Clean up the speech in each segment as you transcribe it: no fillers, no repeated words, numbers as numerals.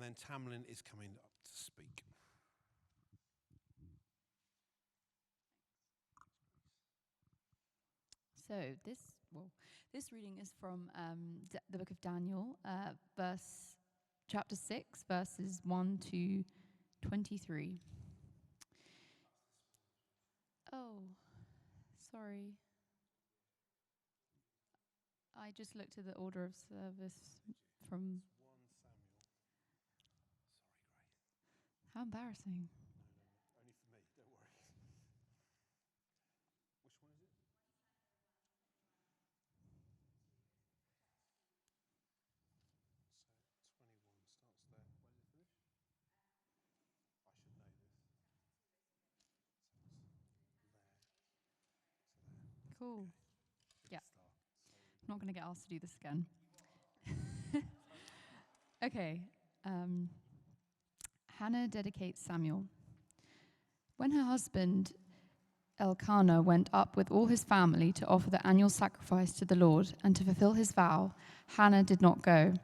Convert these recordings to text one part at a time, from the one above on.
and then Tamlin is coming up to speak. So this reading is from the book of Daniel, chapter 6, verses 1 to 23. Oh, sorry. I just looked at the order of service from... 1 Samuel. Sorry, Grace. How embarrassing. No, only for me, don't worry. Which one is it? So 21 starts there. Where does it finish? I should know this. So it's there. So there. Cool. Okay. Yeah. Start. I'm not going to get asked to do this again. Okay. Hannah dedicates Samuel. When her husband Elkanah went up with all his family to offer the annual sacrifice to the Lord and to fulfill his vow, Hannah did not go.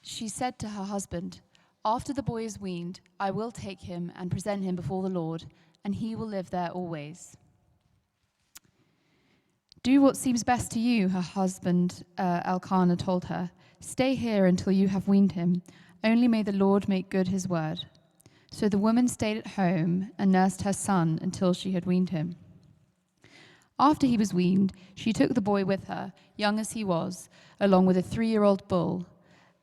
She said to her husband, "After the boy is weaned, I will take him and present him before the Lord, and he will live there always." "Do what seems best to you," her husband Elkanah told her. "Stay here until you have weaned him. Only may the Lord make good his word." So the woman stayed at home and nursed her son until she had weaned him. After he was weaned, she took the boy with her, young as he was, along with a 3-year-old bull,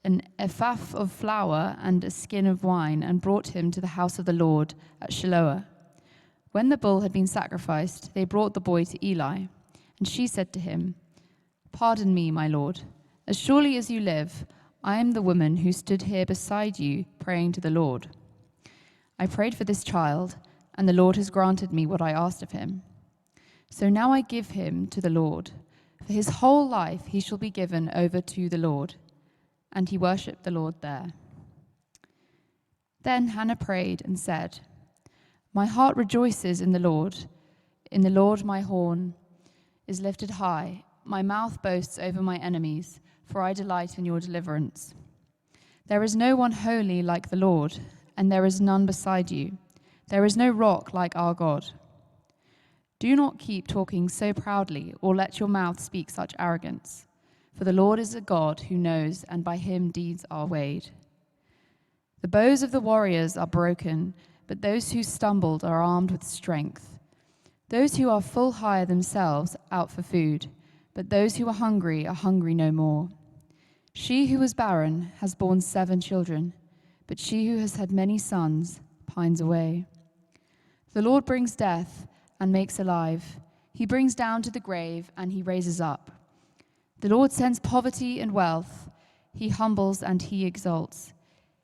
an ephah of flour and a skin of wine, and brought him to the house of the Lord at Shiloh. When the bull had been sacrificed, they brought the boy to Eli. And she said to him, "Pardon me, my lord. As surely as you live, I am the woman who stood here beside you praying to the Lord. I prayed for this child, and the Lord has granted me what I asked of him. So now I give him to the Lord. For his whole life he shall be given over to the Lord." And he worshipped the Lord there. Then Hannah prayed and said, "My heart rejoices in the Lord. In the Lord my horn is lifted high. My mouth boasts over my enemies, for I delight in your deliverance. There is no one holy like the Lord, and there is none beside you. There is no rock like our God. Do not keep talking so proudly, or let your mouth speak such arrogance. For the Lord is a God who knows, and by him deeds are weighed. The bows of the warriors are broken, but those who stumbled are armed with strength. Those who are full hire themselves out for food, but those who are hungry no more. She who was barren has borne 7 children, but she who has had many sons pines away. The Lord brings death and makes alive. He brings down to the grave and he raises up. The Lord sends poverty and wealth. He humbles and he exalts.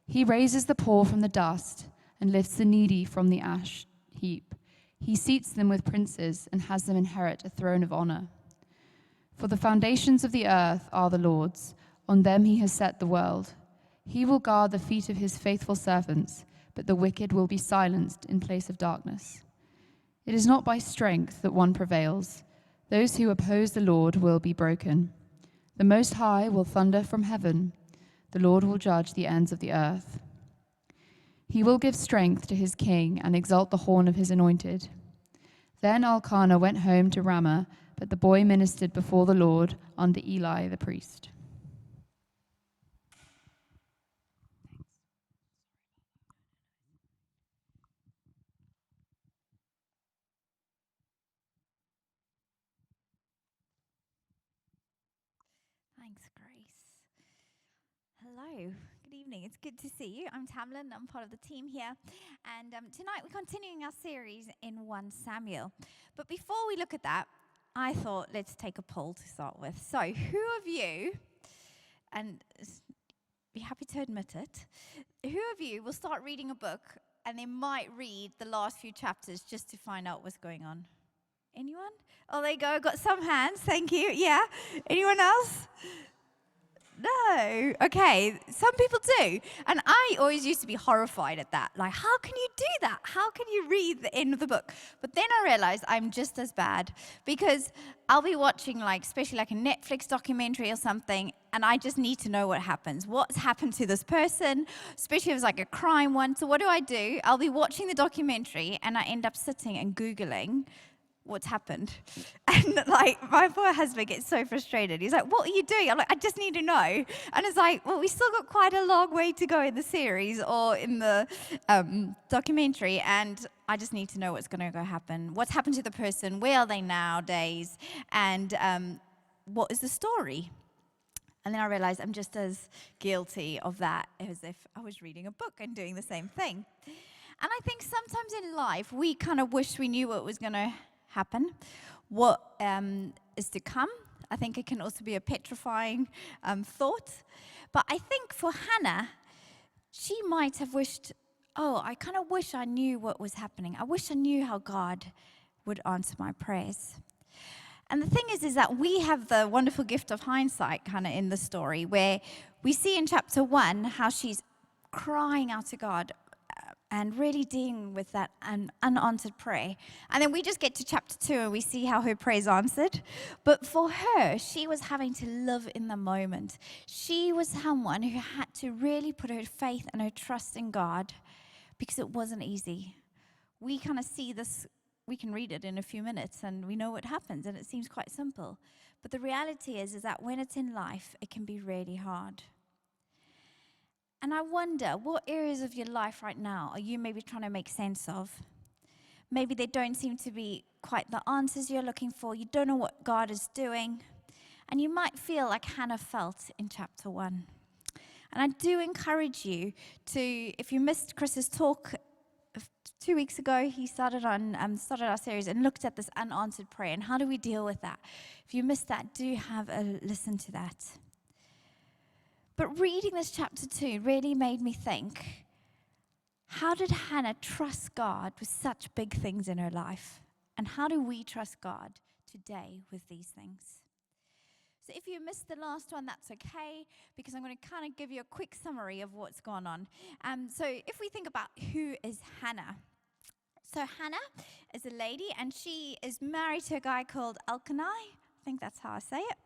He raises the poor from the dust and lifts the needy from the ash heap. He seats them with princes and has them inherit a throne of honor. For the foundations of the earth are the Lord's. On them he has set the world. He will guard the feet of his faithful servants, but the wicked will be silenced in place of darkness. It is not by strength that one prevails. Those who oppose the Lord will be broken. The Most High will thunder from heaven. The Lord will judge the ends of the earth. He will give strength to his king and exalt the horn of his anointed. Then Elkanah went home to Ramah, but the boy ministered before the Lord under Eli the priest. Thanks, Grace. Hello, good evening. It's good to see you. I'm Tamlin. I'm part of the team here. And tonight we're continuing our series in 1 Samuel. But before we look at that, I thought let's take a poll to start with. So who of you, and be happy to admit it, who of you will start reading a book and they might read the last few chapters just to find out what's going on? Anyone? Oh, there you go. Got some hands. Thank you. Yeah. Anyone else? No. Okay, some people do. And I always used to be horrified at that. Like, how can you do that? How can you read the end of the book? But then I realized I'm just as bad because I'll be watching, like, especially like a Netflix documentary or something, and I just need to know what happens. What's happened to this person, especially if it's like a crime one. So what do? I'll be watching the documentary, and I end up sitting and Googling what's happened. And like my poor husband gets so frustrated. He's like, what are you doing? I'm like, I just need to know. And it's like, well, we still got quite a long way to go in the series or in the documentary. And I just need to know what's going to go happen. What's happened to the person? Where are they nowadays? And what is the story? And then I realized I'm just as guilty of that as if I was reading a book and doing the same thing. And I think sometimes in life, we kind of wish we knew what was going to happen, what is to come. I think it can also be a petrifying thought. But I think for Hannah, she might have wished, oh, I kind of wish I knew what was happening. I wish I knew how God would answer my prayers. And the thing is that we have the wonderful gift of hindsight kind of in the story where we see in chapter 1 how she's crying out to God and really dealing with that unanswered prayer. And then we just get to chapter 2 and we see how her prayer's answered. But for her, she was having to live in the moment. She was someone who had to really put her faith and her trust in God because it wasn't easy. We kind of see this, we can read it in a few minutes and we know what happens and it seems quite simple. But the reality is that when it's in life, it can be really hard. And I wonder, what areas of your life right now are you maybe trying to make sense of? Maybe they don't seem to be quite the answers you're looking for. You don't know what God is doing. And you might feel like Hannah felt in chapter 1. And I do encourage you to, if you missed Chris's talk 2 weeks ago, he started our series and looked at this unanswered prayer and how do we deal with that. If you missed that, do have a listen to that. But reading this chapter 2 really made me think, how did Hannah trust God with such big things in her life? And how do we trust God today with these things? So if you missed the last one, that's okay, because I'm going to kind of give you a quick summary of what's gone on. So if we think about who is Hannah. So Hannah is a lady, and she is married to a guy called Elkanah. I think that's how I say it.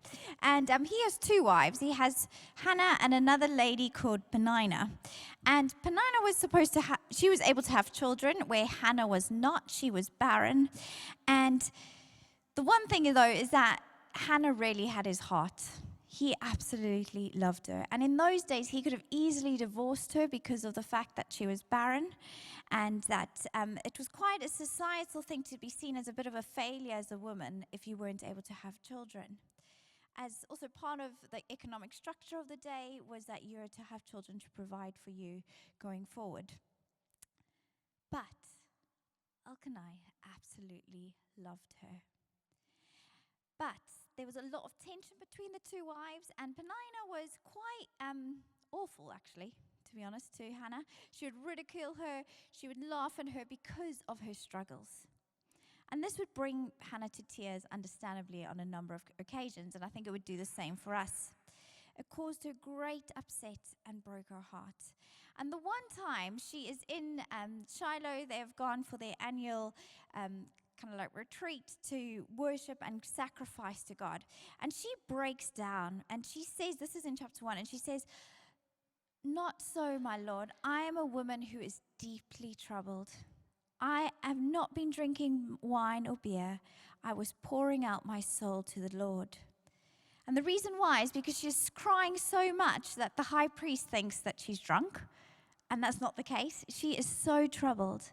And he has 2 wives. He has Hannah and another lady called Peninnah. And Peninnah was supposed to she was able to have children, where Hannah was not. She was barren. And the one thing, though, is that Hannah really had his heart. He absolutely loved her. And in those days, he could have easily divorced her because of the fact that she was barren and that it was quite a societal thing to be seen as a bit of a failure as a woman if you weren't able to have children. As also part of the economic structure of the day was that you were to have children to provide for you going forward. But Elkanah absolutely loved her. But there was a lot of tension between the 2 wives, and Peninnah was quite awful, actually, to be honest, to Hannah. She would ridicule her, she would laugh at her because of her struggles. And this would bring Hannah to tears, understandably, on a number of occasions, and I think it would do the same for us. It caused her great upset and broke her heart. And the one time she is in Shiloh, they have gone for their annual kind of like retreat to worship and sacrifice to God. And she breaks down and she says, this is in chapter 1, and she says, "Not so, my Lord. I am a woman who is deeply troubled. I have not been drinking wine or beer. I was pouring out my soul to the Lord." And the reason why is because she's crying so much that the high priest thinks that she's drunk. And that's not the case. She is so troubled.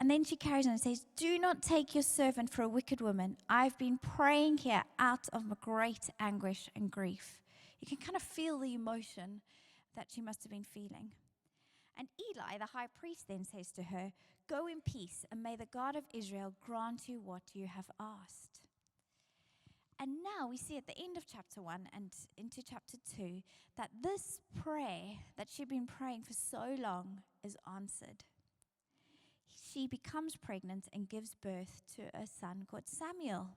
And then she carries on and says, "Do not take your servant for a wicked woman. I've been praying here out of great anguish and grief." You can kind of feel the emotion that she must have been feeling. And Eli, the high priest, then says to her, "Go in peace, and may the God of Israel grant you what you have asked." And now we see at the end of chapter 1 and into chapter 2 that this prayer that she'd been praying for so long is answered. She becomes pregnant and gives birth to a son called Samuel.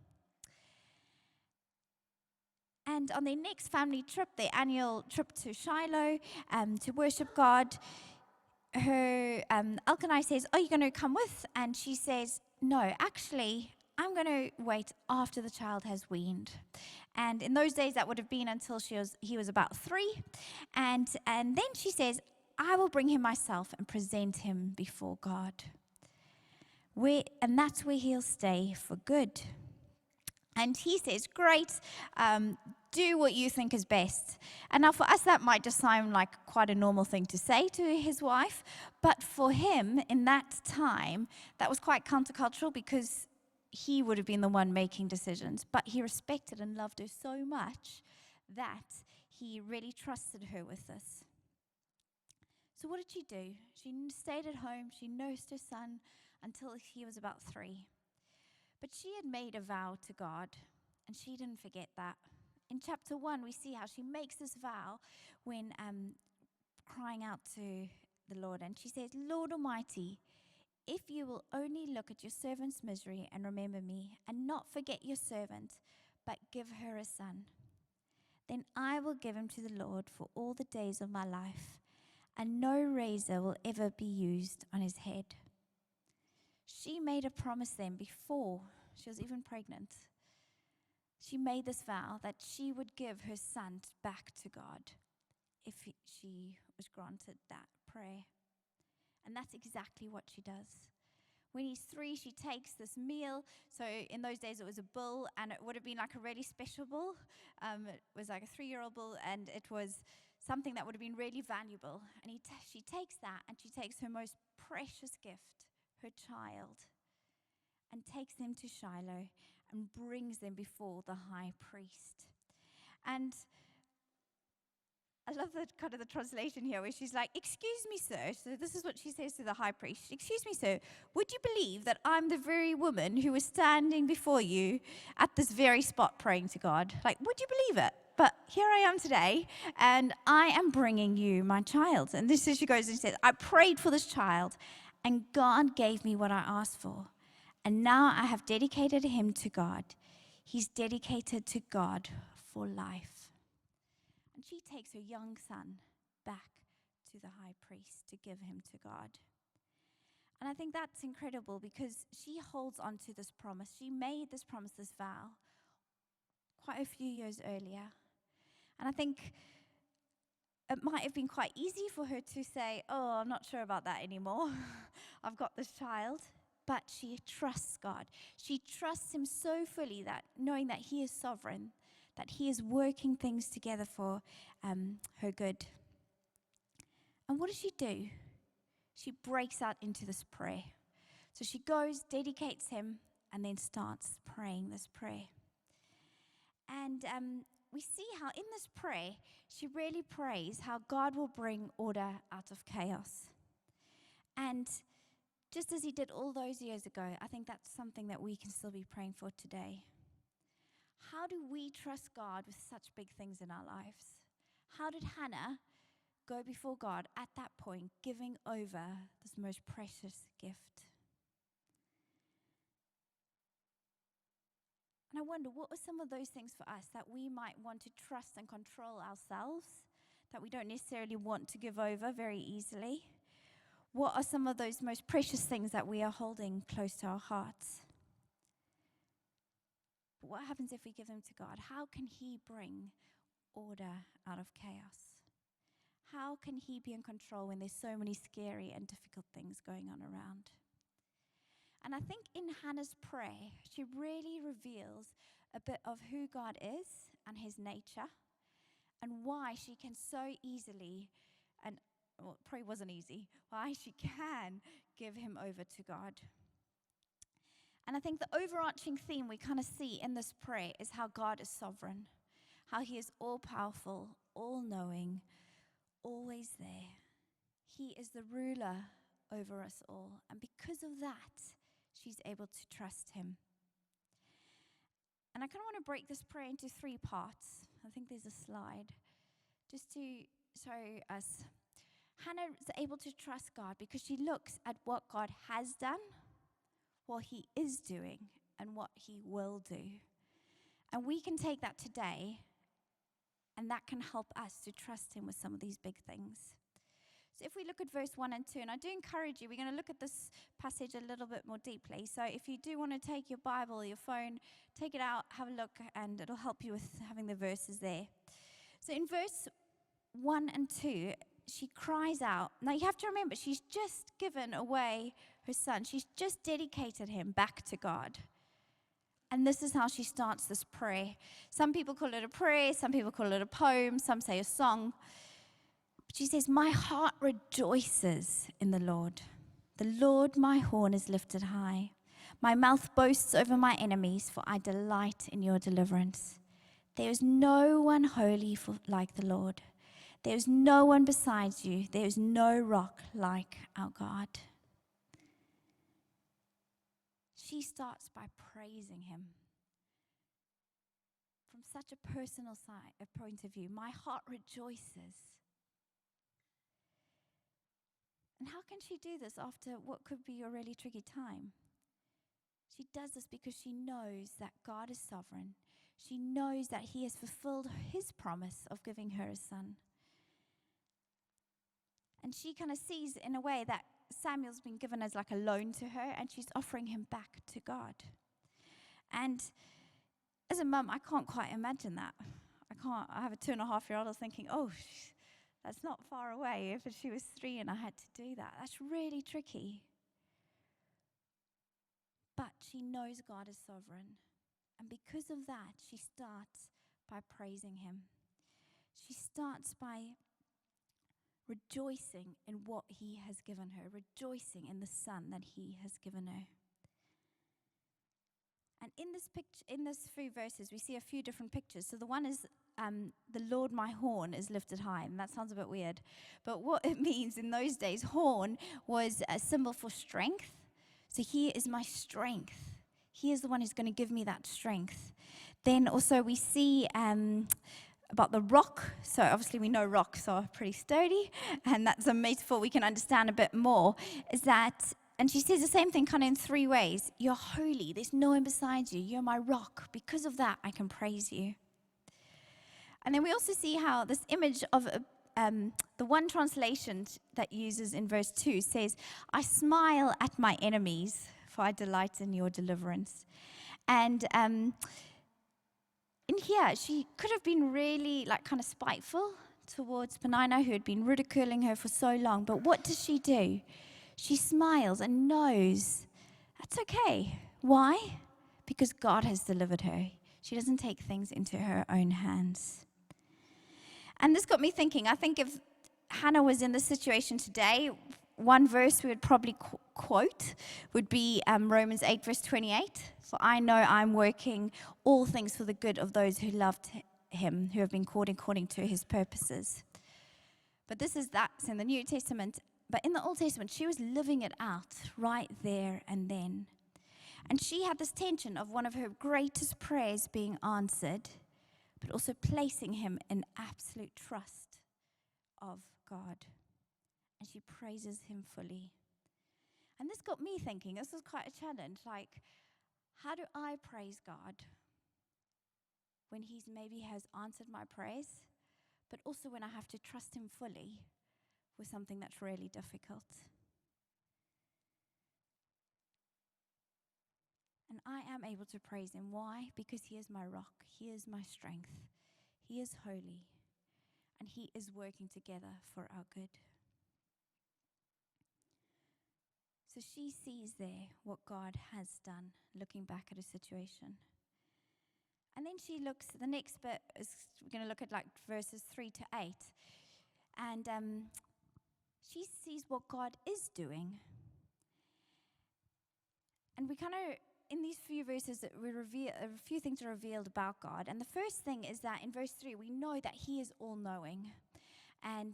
And on their next family trip, their annual trip to Shiloh to worship God, her Elkanah says, "Are you going to come with?" And she says, "No, actually, I'm going to wait after the child has weaned." And in those days, that would have been until he was about 3. And then she says, "I will bring him myself and present him before God. And that's where he'll stay for good." And he says, "Great, do what you think is best." And now for us, that might just sound like quite a normal thing to say to his wife. But for him, in that time, that was quite countercultural because he would have been the one making decisions. But he respected and loved her so much that he really trusted her with this. So what did she do? She stayed at home. She nursed her son until he was about 3. But she had made a vow to God, and she didn't forget that. In chapter 1, we see how she makes this vow when crying out to the Lord. And she says, "Lord Almighty, if you will only look at your servant's misery and remember me, and not forget your servant, but give her a son, then I will give him to the Lord for all the days of my life, and no razor will ever be used on his head." She made a promise then before she was even pregnant. She made this vow that she would give her son back to God if she was granted that prayer. And that's exactly what she does. When he's 3, she takes this meal. So in those days, it was a bull, and it would have been like a really special bull. It was like a 3-year-old bull, and it was something that would have been really valuable. And she takes that, and she takes her most precious gift, her child, and takes them to Shiloh and brings them before the high priest. And I love the translation here where she's like, "Excuse me, sir." So this is what she says to the high priest. "Excuse me, sir, would you believe that I'm the very woman who was standing before you at this very spot praying to God? Like, would you believe it? But here I am today, and I am bringing you my child." And this is, she goes and says, "I prayed for this child, and God gave me what I asked for. And now I have dedicated him to God. He's dedicated to God for life." And she takes her young son back to the high priest to give him to God. And I think that's incredible because she holds on to this promise. She made this promise, this vow, quite a few years earlier. And I think it might have been quite easy for her to say, "Oh, I'm not sure about that anymore. I've got this child." But she trusts God. She trusts him so fully that knowing that he is sovereign, that he is working things together for her good. And what does she do? She breaks out into this prayer. So she goes, dedicates him, and then starts praying this prayer. And we see how in this prayer, she really prays how God will bring order out of chaos. And just as he did all those years ago, I think that's something that we can still be praying for today. How do we trust God with such big things in our lives? How did Hannah go before God at that point, giving over this most precious gift? And I wonder, what are some of those things for us that we might want to trust and control ourselves, that we don't necessarily want to give over very easily? What are some of those most precious things that we are holding close to our hearts? But what happens if we give them to God? How can he bring order out of chaos? How can he be in control when there's so many scary and difficult things going on around? And I think in Hannah's prayer, she really reveals a bit of who God is and his nature, and why she can so easily, and well, it probably wasn't easy, why she can give him over to God. And I think the overarching theme we kind of see in this prayer is how God is sovereign, how he is all-powerful, all-knowing, always there. He is the ruler over us all. And because of that, she's able to trust him. And I kind of want to break this prayer into 3 parts. I think there's a slide. Just to show us. Hannah is able to trust God because she looks at what God has done, what he is doing, and what he will do. And we can take that today And that can help us to trust him with some of these big things. So if we look at verse 1 and 2, and I do encourage you, we're going to look at this passage a little bit more deeply. So if you do want to take your Bible or your phone, take it out, have a look, and it'll help you with having the verses there. So in verse 1 and 2, she cries out. Now you have to remember, she's just given away her son. She's just dedicated him back to God. And this is how she starts this prayer. Some people call it a prayer, some people call it a poem, some say a song. But she says, my heart rejoices in the Lord. The Lord, my horn, is lifted high. My mouth boasts over my enemies, for I delight in your deliverance. There is no one holy like the Lord. There is no one besides you. There is no rock like our God. She starts by praising him from such a personal point of view. My heart rejoices. And how can she do this after what could be a really tricky time? She does this because she knows that God is sovereign. She knows that he has fulfilled his promise of giving her a son. And she kind of sees in a way that Samuel's been given as like a loan to her, and she's offering him back to God. And as a mum, I can't quite imagine that. I have a 2.5-year-old. I was thinking, that's not far away. If she was 3 and I had to do that, that's really tricky. But she knows God is sovereign. And because of that, she starts by praising him. She starts by rejoicing in what he has given her, rejoicing in the son that he has given her. And in this picture, in these few verses, we see a few different pictures. So the one is, the Lord my horn is lifted high. And that sounds a bit weird. But what it means in those days, horn was a symbol for strength. So he is my strength. He is the one who's going to give me that strength. Then also we see about the rock. So obviously we know rocks are pretty sturdy. And that's a metaphor we can understand a bit more. Is that, and she says the same thing kind of in 3 ways. You're holy. There's no one beside you. You're my rock. Because of that, I can praise you. And then we also see how this image of the one translation that uses in verse 2 says, I smile at my enemies, for I delight in your deliverance. And in here, she could have been really kind of spiteful towards Peninnah, who had been ridiculing her for so long. But what does she do? She smiles and knows that's okay. Why? Because God has delivered her. She doesn't take things into her own hands. And this got me thinking. I think if Hannah was in this situation today, one verse we would probably quote would be Romans 8, verse 28. For I know I'm working all things for the good of those who loved him, who have been called according to his purposes. But that's in the New Testament. But in the Old Testament, she was living it out right there and then. And she had this tension of one of her greatest prayers being answered, but also placing him in absolute trust of God. And she praises him fully. And this got me thinking, this was quite a challenge. How do I praise God when he maybe has answered my prayers, but also when I have to trust him fully with something that's really difficult? And I am able to praise him. Why? Because he is my rock. He is my strength. He is holy. And he is working together for our good. So she sees there what God has done, looking back at a situation. And then she looks, the next bit is, we're going to look at verses 3 to 8. And she sees what God is doing. And we kind of, in these few verses, we reveal a few things are revealed about God. And the first thing is that in verse 3, we know that he is all-knowing. And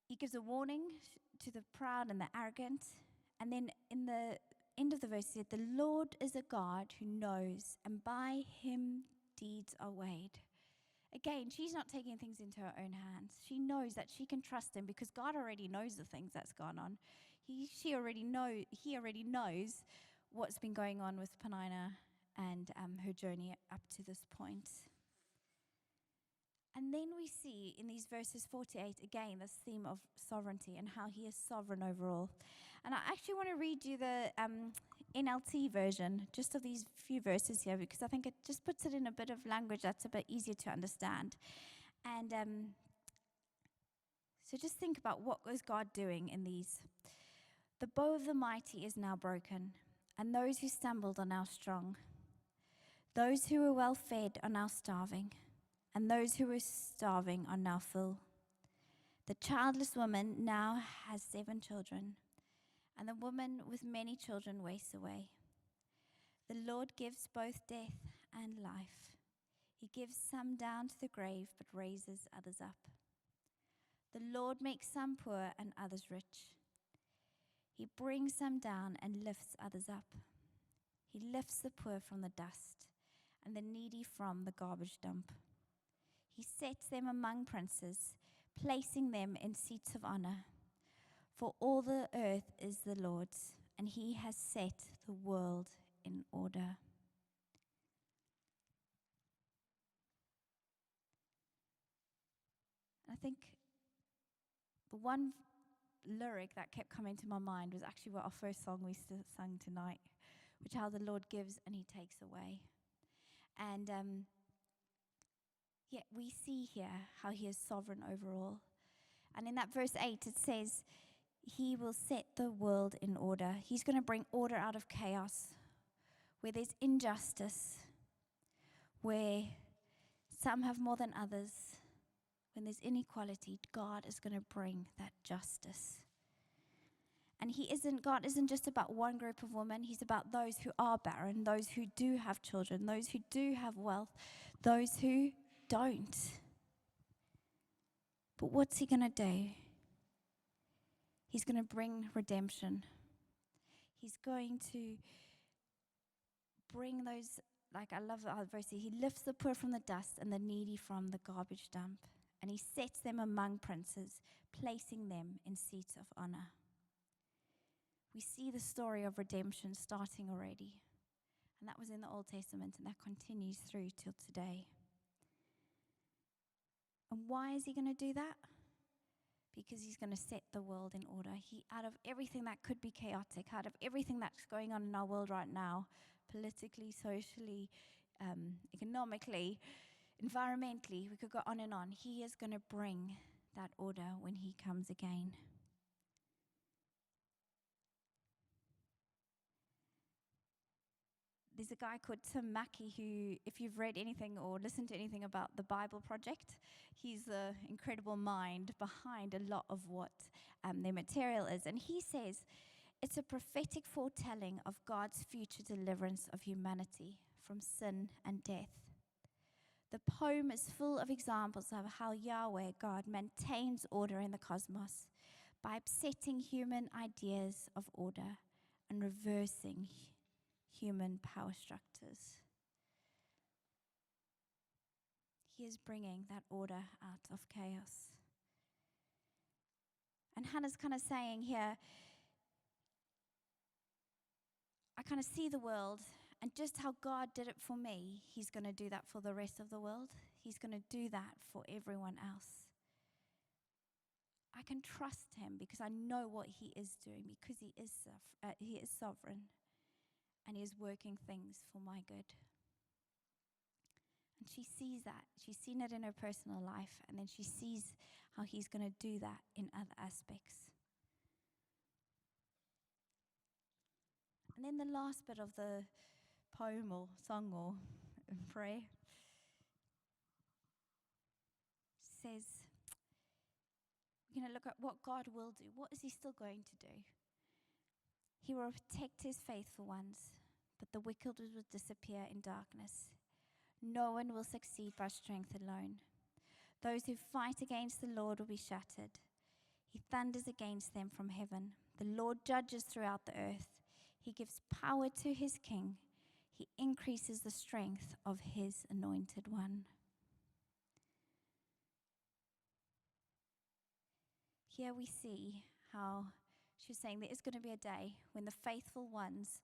he gives a warning to the proud and the arrogant. And then in the end of the verse, he said, the Lord is a God who knows, and by him deeds are weighed. Again, she's not taking things into her own hands. She knows that she can trust him because God already knows the things that's gone on. He already knows what's been going on with Peninnah and her journey up to this point. And then we see in these verses 48 again this theme of sovereignty and how he is sovereign over all. And I actually want to read you the NLT version, just of these few verses here, because I think it just puts it in a bit of language that's a bit easier to understand. And so just think about what was God doing in these. The bow of the mighty is now broken, and those who stumbled are now strong. Those who were well fed are now starving, and those who were starving are now full. The childless woman now has 7 children, and the woman with many children wastes away. The Lord gives both death and life. He gives some down to the grave, but raises others up. The Lord makes some poor and others rich. He brings some down and lifts others up. He lifts the poor from the dust and the needy from the garbage dump. He sets them among princes, placing them in seats of honor. For all the earth is the Lord's, and he has set the world in order. I think the one lyric that kept coming to my mind was actually what our first song we sung tonight, which is how the Lord gives and he takes away. And yet we see here how he is sovereign over all. And in that verse 8 it says, he will set the world in order. He's going to bring order out of chaos. Where there's injustice, where some have more than others, when there's inequality, God is going to bring that justice. And God isn't just about one group of women. He's about those who are barren, those who do have children, those who do have wealth, those who don't. But what's he going to do? He's going to bring redemption. He's going to bring those, like I love our verse here, he lifts the poor from the dust and the needy from the garbage dump. And he sets them among princes, placing them in seats of honor. We see the story of redemption starting already. And that was in the Old Testament, and that continues through till today. And why is he going to do that? Because he's going to set the world in order. Out of everything that could be chaotic, out of everything that's going on in our world right now, politically, socially, economically, environmentally, we could go on and on. He is going to bring that order when he comes again. There's a guy called Tim Mackey who, if you've read anything or listened to anything about the Bible Project, he's the incredible mind behind a lot of what their material is. And he says, it's a prophetic foretelling of God's future deliverance of humanity from sin and death. The poem is full of examples of how Yahweh, God, maintains order in the cosmos by upsetting human ideas of order and reversing human power structures. He is bringing that order out of chaos. And Hannah's kind of saying here, I kind of see the world, and just how God did it for me, he's going to do that for the rest of the world. He's going to do that for everyone else. I can trust him because I know what he is doing, because he is sovereign, and he is working things for my good. And she sees that. She's seen it in her personal life, and then she sees how he's going to do that in other aspects. And then the last bit of the poem or song or prayer says, we're going to look at what God will do. What is he still going to do? He will protect his faithful ones, but the wicked will disappear in darkness. No one will succeed by strength alone. Those who fight against the Lord will be shattered. He thunders against them from heaven. The Lord judges throughout the earth. He gives power to his king. He increases the strength of his anointed one. Here we see how she's saying there is going to be a day when the faithful ones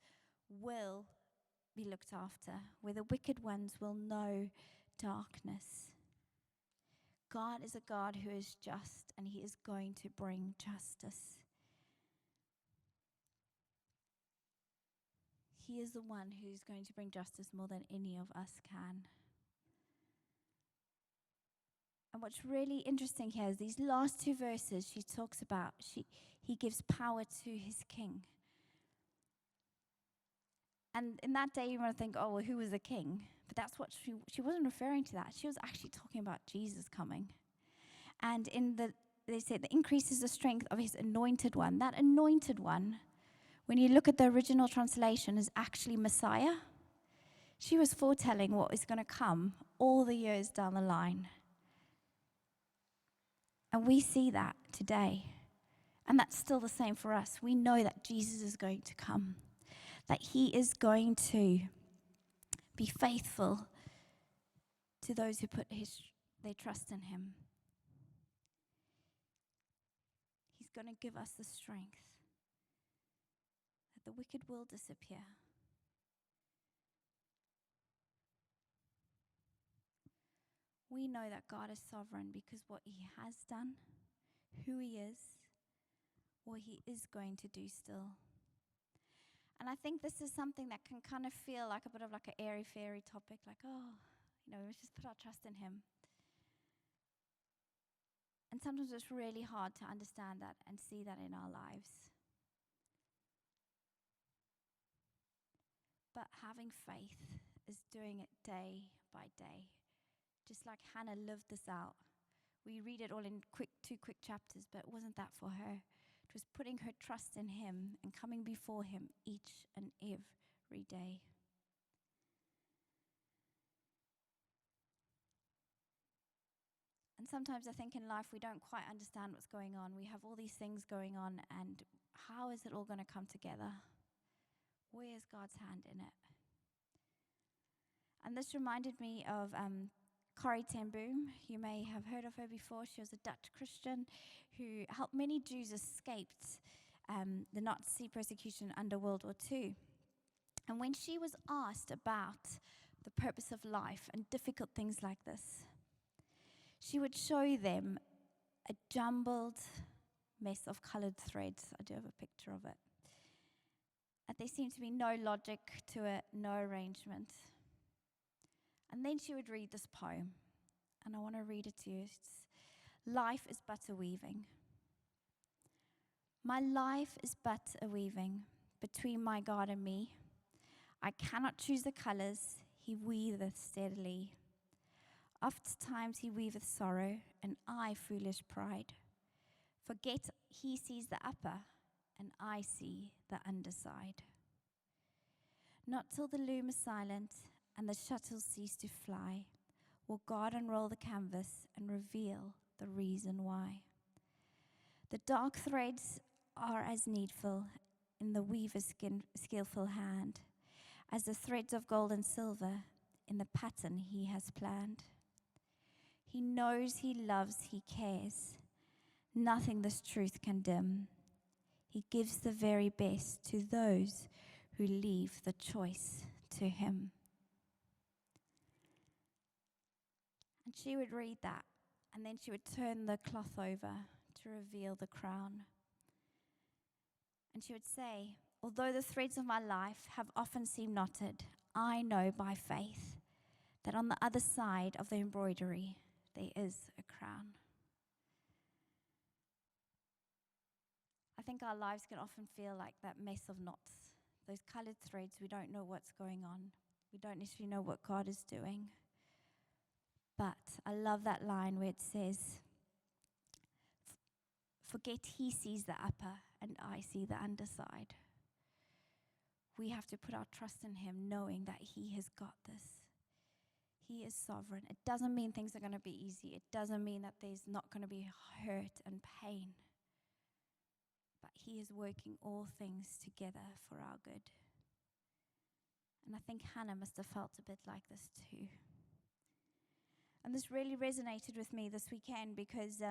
will be looked after, where the wicked ones will know darkness. God is a God who is just, and he is going to bring justice. He is the one who's going to bring justice more than any of us can. And what's really interesting here is these last two verses she talks about, he gives power to his king. And in that day, you want to think, oh, well, who was the king? But that's what she wasn't referring to that. She was actually talking about Jesus coming. And they said, the increases the strength of his anointed one. That anointed one, when you look at the original translation, is actually Messiah. She was foretelling what is going to come all the years down the line. And we see that today. And that's still the same for us. We know that Jesus is going to come, that he is going to be faithful to those who put their trust in him. He's going to give us the strength that the wicked will disappear. We know that God is sovereign because what he has done, who he is, what he is going to do still. And I think this is something that can kind of feel like a bit of like an airy-fairy topic, like, oh, let's just put our trust in him. And sometimes it's really hard to understand that and see that in our lives. But having faith is doing it day by day. Just like Hannah lived this out. We read it all in two quick chapters, but it wasn't that for her. It was putting her trust in him and coming before him each and every day. And sometimes I think in life we don't quite understand what's going on. We have all these things going on, and how is it all going to come together? Where is God's hand in it? And this reminded me of Corrie ten Boom. You may have heard of her before. She was a Dutch Christian who helped many Jews escape the Nazi persecution under World War II. And when she was asked about the purpose of life and difficult things like this, she would show them a jumbled mess of colored threads. I do have a picture of it. And there seemed to be no logic to it, no arrangement. And then she would read this poem, and I want to read it to you. It's, life is but a weaving. My life is but a weaving between my God and me. I cannot choose the colors, he weaveth steadily. Ofttimes he weaveth sorrow, and I foolish pride. Forget he sees the upper, and I see the underside. Not till the loom is silent, and the shuttles cease to fly, will God unroll the canvas and reveal the reason why. The dark threads are as needful in the weaver's skillful hand as the threads of gold and silver in the pattern he has planned. He knows, he loves, he cares. Nothing this truth can dim. He gives the very best to those who leave the choice to him. And she would read that, and then she would turn the cloth over to reveal the crown. And she would say, although the threads of my life have often seemed knotted, I know by faith that on the other side of the embroidery there is a crown. I think our lives can often feel like that mess of knots, those colored threads. We don't know what's going on. We don't necessarily know what God is doing. But I love that line where it says, forget he sees the upper and I see the underside. We have to put our trust in him, knowing that he has got this. He is sovereign. It doesn't mean things are going to be easy. It doesn't mean that there's not going to be hurt and pain. But he is working all things together for our good. And I think Hannah must have felt a bit like this too. And this really resonated with me this weekend because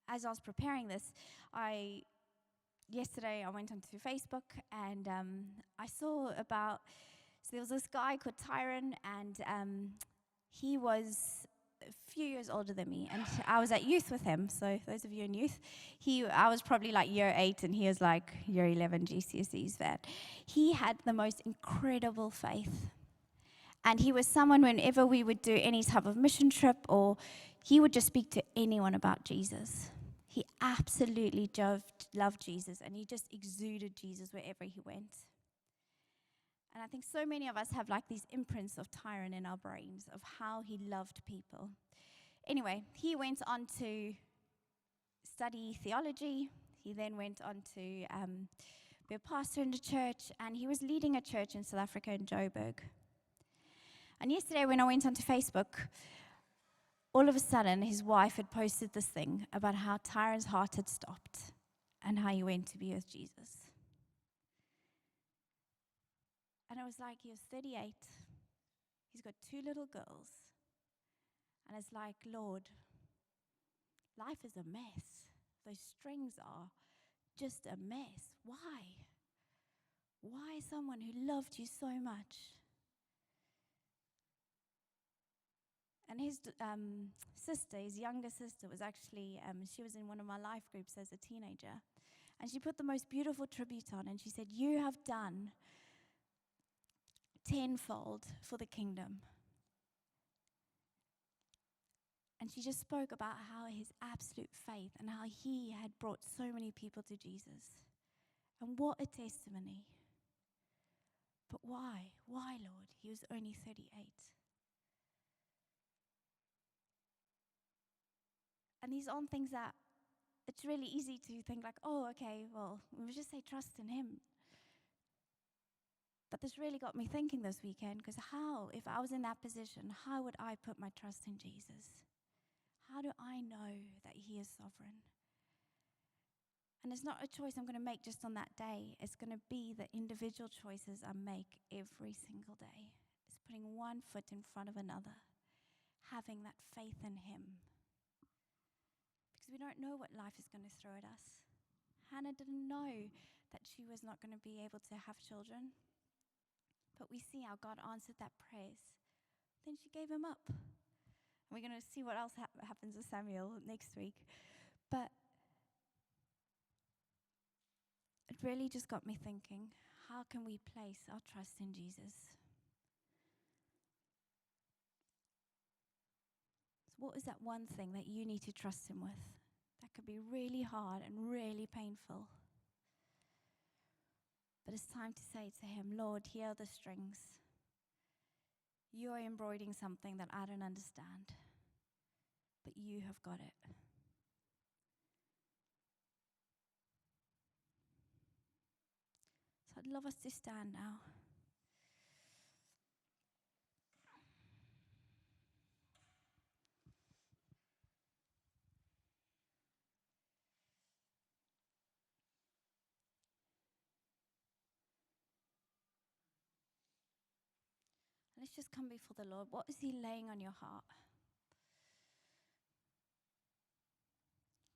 as I was preparing this, yesterday I went onto Facebook and I saw so there was this guy called Tyron, and he was a few years older than me, and I was at youth with him. So those of you in youth, I was probably like year 8, and he was like year 11 GCSEs. That he had the most incredible faith, and he was someone whenever we would do any type of mission trip, or he would just speak to anyone about Jesus. He absolutely loved Jesus, and he just exuded Jesus wherever he went. And I think so many of us have like these imprints of Tyrone in our brains of how he loved people. Anyway, he went on to study theology. He then went on to be a pastor in the church, and he was leading a church in South Africa in Joburg. And yesterday when I went onto Facebook, all of a sudden his wife had posted this thing about how Tyrone's heart had stopped and how he went to be with Jesus. And it was like he was 38. He's got 2 little girls. And it's like, Lord, life is a mess. Those strings are just a mess. Why? Why someone who loved you so much? And his sister, his younger sister, was actually, she was in one of my life groups as a teenager. And she put the most beautiful tribute on, and she said, you have done tenfold for the kingdom. And she just spoke about how his absolute faith and how he had brought so many people to Jesus. And what a testimony. But why? Why, Lord? He was only 38. And these aren't things that it's really easy to think like, oh, okay, well, we just say trust in him. But this really got me thinking this weekend, because how, if I was in that position, how would I put my trust in Jesus? How do I know that he is sovereign? And it's not a choice I'm going to make just on that day. It's going to be the individual choices I make every single day. It's putting one foot in front of another, having that faith in him. Because we don't know what life is going to throw at us. Hannah didn't know that she was not going to be able to have children. But we see how God answered that prayer. Then she gave him up. And we're going to see what else happens with Samuel next week. But it really just got me thinking, how can we place our trust in Jesus? So what is that one thing that you need to trust him with? That could be really hard and really painful. But it's time to say to him, Lord, here are the strings. You are embroidering something that I don't understand, but you have got it. So I'd love us to stand now. Let's just come before the Lord. What is he laying on your heart?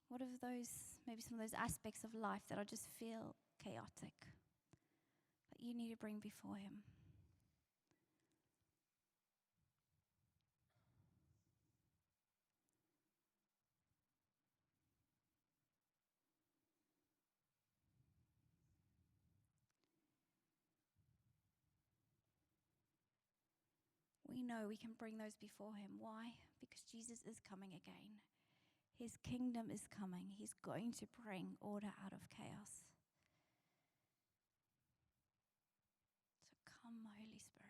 What are those, maybe some of those aspects of life that I just feel chaotic, that you need to bring before him? We know we can bring those before him. Why? Because Jesus is coming again. His kingdom is coming. He's going to bring order out of chaos. So come, Holy Spirit.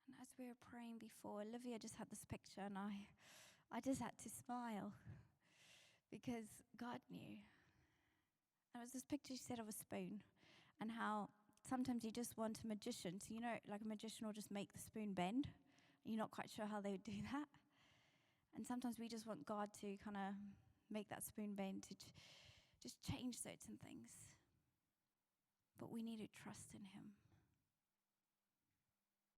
And as we were praying before, Olivia just had this picture, and I just had to smile because God knew. There was this picture she said of a spoon, and how sometimes you just want a magician to, like a magician will just make the spoon bend. You're not quite sure how they would do that. And sometimes we just want God to kind of make that spoon bend to just change certain things. but we need to trust in him.